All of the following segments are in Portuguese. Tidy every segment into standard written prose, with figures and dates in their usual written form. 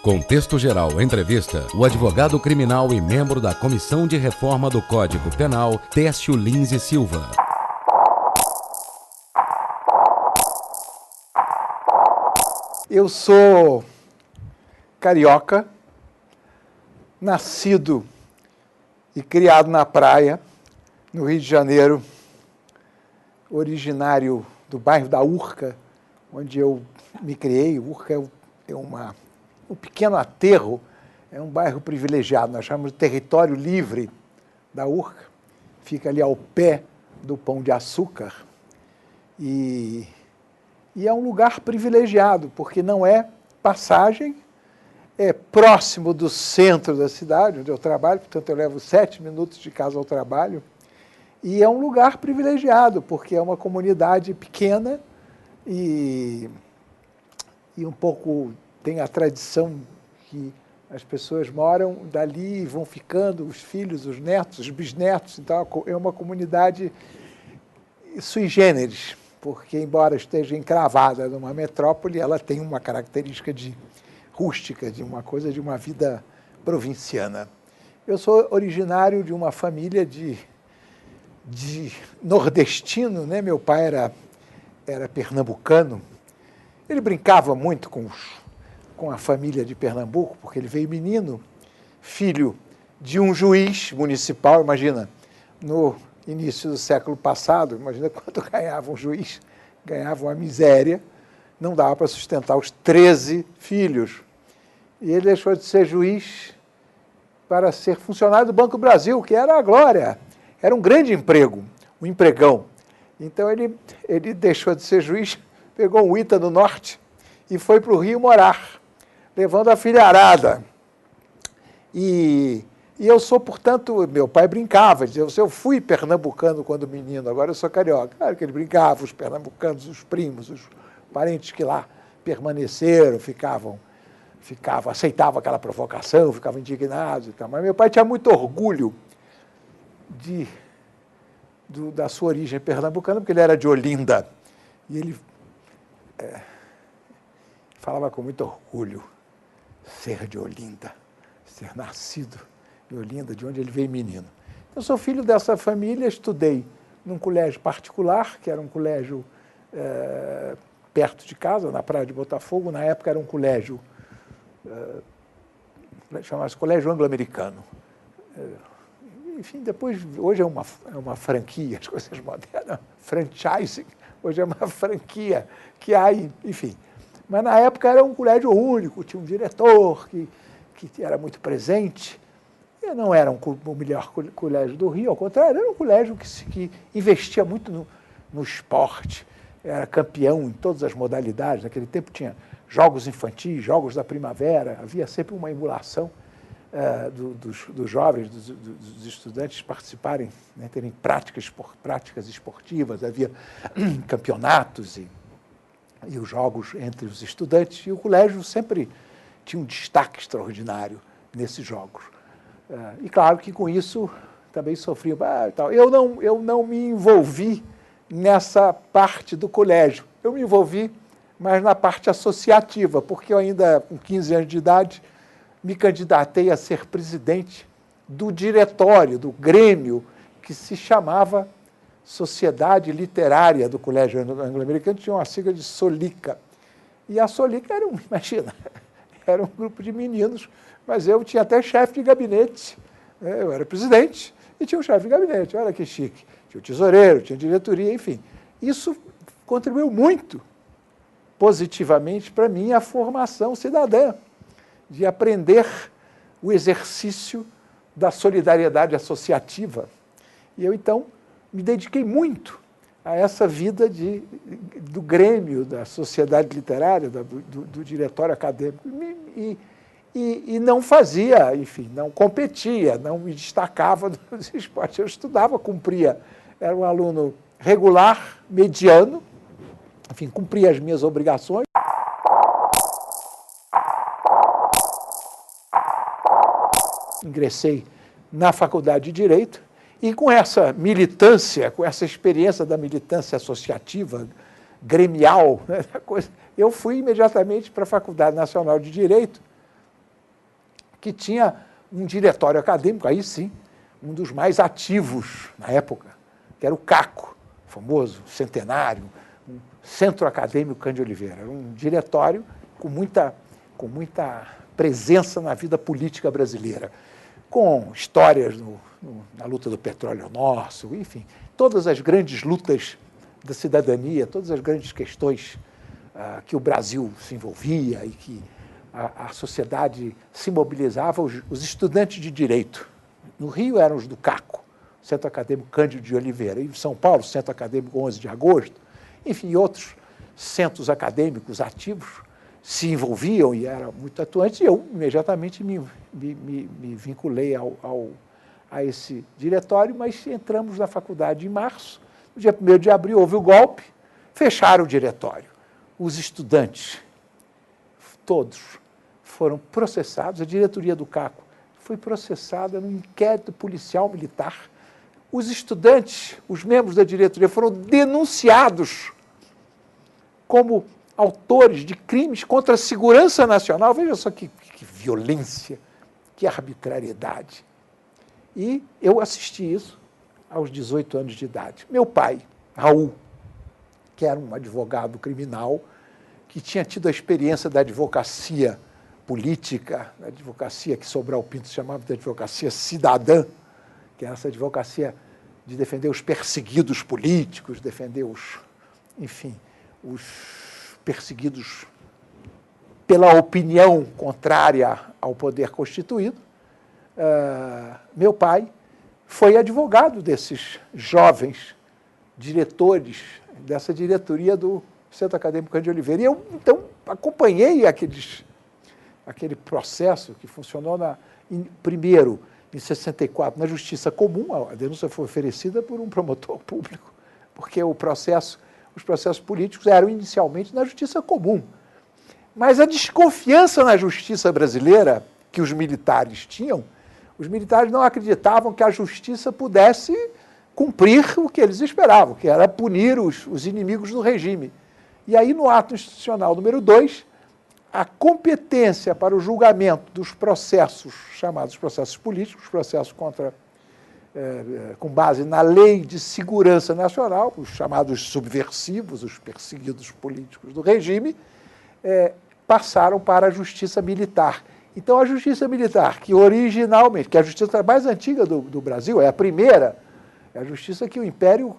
Contexto Geral Entrevista, o advogado criminal e membro da Comissão de Reforma do Código Penal, Técio Lins e Silva. Eu sou carioca, nascido e criado na praia, no Rio de Janeiro, originário do bairro da Urca, onde eu me criei. Urca é um pequeno aterro, é um bairro privilegiado, nós chamamos de território livre da Urca, fica ali ao pé do Pão de Açúcar, e é um lugar privilegiado, porque não é passagem, é próximo do centro da cidade, onde eu trabalho, portanto eu levo 7 minutos de casa ao trabalho, e é um lugar privilegiado, porque é uma comunidade pequena e um pouco tem a tradição que as pessoas moram dali e vão ficando, os filhos, os netos, os bisnetos, então é uma comunidade sui generis, porque embora esteja encravada numa metrópole, ela tem uma característica de rústica, de uma coisa de uma vida provinciana. Eu sou originário de uma família de nordestino, né? Meu pai era pernambucano. Ele brincava muito com a família de Pernambuco, porque ele veio menino, filho de um juiz municipal. Imagina, no início do século passado, imagina quanto ganhava um juiz, ganhava uma miséria, não dava para sustentar os 13 filhos. E ele deixou de ser juiz para ser funcionário do Banco do Brasil, que era a glória, era um grande emprego, um empregão. Então ele deixou de ser juiz, pegou um ITA no norte e foi para o Rio morar, levando a filharada. E eu sou, portanto, meu pai brincava, dizia, eu fui pernambucano quando menino, agora eu sou carioca. Claro que ele brincava, os pernambucanos, os primos, os parentes que lá permaneceram, aceitavam aquela provocação, ficavam indignados e tal. Mas meu pai tinha muito orgulho da sua origem pernambucana, porque ele era de Olinda. E ele falava com muito orgulho ser de Olinda, ser nascido de Olinda, de onde ele veio menino. Eu sou filho dessa família, estudei num colégio particular, que era um colégio perto de casa, na Praia de Botafogo. Na época era um colégio, chamava-se Colégio Anglo-Americano. Enfim, depois, hoje é uma franquia, as coisas modernas, franchising, hoje é uma franquia que há, enfim. Mas na época era um colégio único, tinha um diretor que era muito presente. E não era o melhor colégio do Rio, ao contrário, era um colégio que investia muito no esporte, era campeão em todas as modalidades. Naquele tempo tinha jogos infantis, jogos da primavera, havia sempre uma emulação dos jovens, dos estudantes participarem, né, terem práticas esportivas, havia campeonatos e os jogos entre os estudantes, e o colégio sempre tinha um destaque extraordinário nesses jogos. E claro que com isso também sofria. Eu não me envolvi nessa parte do colégio, eu me envolvi mais na parte associativa, porque eu ainda, com 15 anos de idade, me candidatei a ser presidente do diretório, do grêmio, que se chamava Sociedade Literária do Colégio Anglo-Americano, tinha uma sigla de Solica. E a Solica imagina, era um grupo de meninos, mas eu tinha até chefe de gabinete, né? Eu era presidente e tinha um chefe de gabinete, olha que chique. Tinha o tesoureiro, tinha diretoria, enfim. Isso contribuiu muito positivamente para a minha formação cidadã, de aprender o exercício da solidariedade associativa. E eu, então, me dediquei muito a essa vida do grêmio, da sociedade literária, do diretório acadêmico. E não fazia, enfim, não competia, não me destacava nos esportes. Eu estudava, cumpria, era um aluno regular, mediano, enfim, cumpria as minhas obrigações. Ingressei na Faculdade de Direito e com essa militância, com essa experiência da militância associativa, gremial, né, eu fui imediatamente para a Faculdade Nacional de Direito, que tinha um diretório acadêmico, aí sim, um dos mais ativos na época, que era o CACO, famoso, centenário, um Centro Acadêmico Cândido Oliveira. Era um diretório com muita presença na vida política brasileira, com histórias na luta do petróleo nosso, enfim, todas as grandes lutas da cidadania, todas as grandes questões que o Brasil se envolvia e que a sociedade se mobilizava, os estudantes de direito. No Rio eram os do CACO, Centro Acadêmico Cândido de Oliveira, e em São Paulo, Centro Acadêmico 11 de Agosto, enfim, outros centros acadêmicos ativos se envolviam e eram muito atuantes, e eu imediatamente me vinculei a esse diretório, mas entramos na faculdade em março. No dia 1º de abril houve o golpe, fecharam o diretório. Os estudantes, todos, foram processados, a diretoria do CACO foi processada num inquérito policial militar. Os estudantes, os membros da diretoria, foram denunciados como autores de crimes contra a segurança nacional. Veja só que violência, que arbitrariedade. E eu assisti isso aos 18 anos de idade. Meu pai, Raul, que era um advogado criminal, que tinha tido a experiência da advocacia política, da advocacia que Sobral Pinto chamava de advocacia cidadã, que é essa advocacia de defender os perseguidos políticos, defender os perseguidos pela opinião contrária ao poder constituído. Meu pai foi advogado desses jovens diretores dessa diretoria do Centro Acadêmico Cândido Oliveira. E eu, então, acompanhei aquele processo que funcionou primeiro, em 64, na Justiça Comum. A denúncia foi oferecida por um promotor público, porque os processos políticos eram inicialmente na Justiça Comum. Mas a desconfiança na justiça brasileira que os militares tinham, os militares não acreditavam que a justiça pudesse cumprir o que eles esperavam, que era punir os inimigos do regime. E aí, no ato institucional número 2, a competência para o julgamento dos processos, chamados processos políticos, processos com base na Lei de Segurança Nacional, os chamados subversivos, os perseguidos políticos do regime, passaram para a Justiça Militar. Então, a Justiça Militar, que originalmente, que é a justiça mais antiga do Brasil, é a primeira, é a justiça que o Império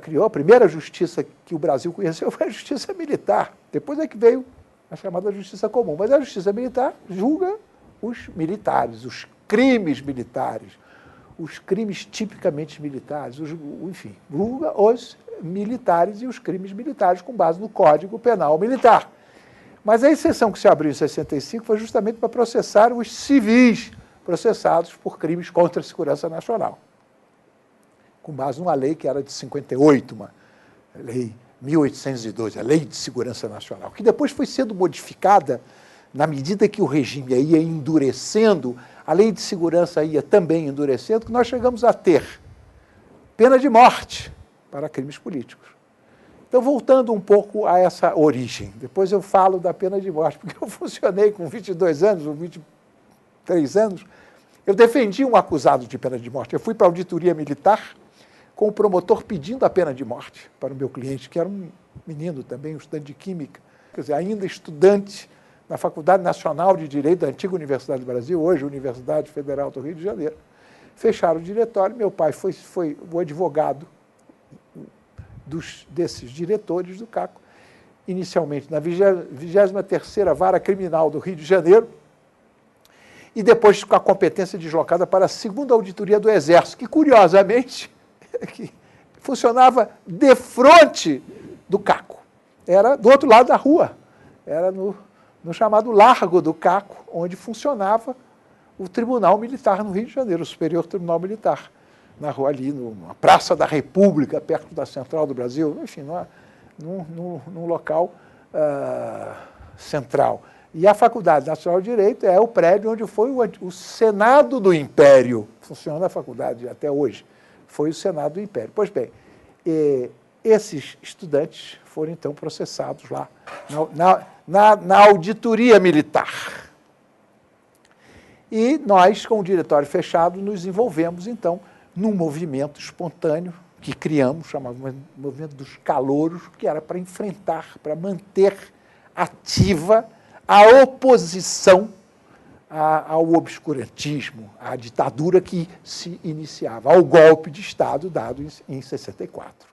criou, a primeira justiça que o Brasil conheceu foi a Justiça Militar. Depois é que veio a chamada Justiça Comum. Mas a Justiça Militar julga os militares, os crimes militares, os crimes tipicamente militares, enfim, julga os militares e os crimes militares com base no Código Penal Militar. Mas a exceção que se abriu em 65 foi justamente para processar os civis processados por crimes contra a segurança nacional, com base numa lei que era de 58, uma lei 1812, a Lei de Segurança Nacional, que depois foi sendo modificada na medida que o regime ia endurecendo, a Lei de Segurança ia também endurecendo, que nós chegamos a ter pena de morte para crimes políticos. Então, voltando um pouco a essa origem, depois eu falo da pena de morte, porque eu funcionei com 22 anos, ou 23 anos, eu defendi um acusado de pena de morte. Eu fui para a auditoria militar com o promotor pedindo a pena de morte para o meu cliente, que era um menino também, um estudante de Química, quer dizer, ainda estudante na Faculdade Nacional de Direito da antiga Universidade do Brasil, hoje Universidade Federal do Rio de Janeiro. Fecharam o diretório, meu pai foi o advogado desses diretores do CACO, inicialmente na 23ª Vara Criminal do Rio de Janeiro, e depois com a competência deslocada para a 2ª Auditoria do Exército, que, curiosamente, que funcionava defronte do CACO. Era do outro lado da rua, era no chamado Largo do CACO, onde funcionava o Tribunal Militar no Rio de Janeiro, o Superior Tribunal Militar, na rua ali, na Praça da República, perto da Central do Brasil, enfim, num local central. E a Faculdade Nacional de Direito é o prédio onde foi o Senado do Império. Funciona a faculdade até hoje. Foi o Senado do Império. Pois bem, esses estudantes foram, então, processados lá na auditoria militar. E nós, com o diretório fechado, nos envolvemos, então, num movimento espontâneo que criamos, chamava Movimento dos Calouros, que era para enfrentar, para manter ativa a oposição ao obscurantismo, à ditadura que se iniciava, ao golpe de Estado dado em 64.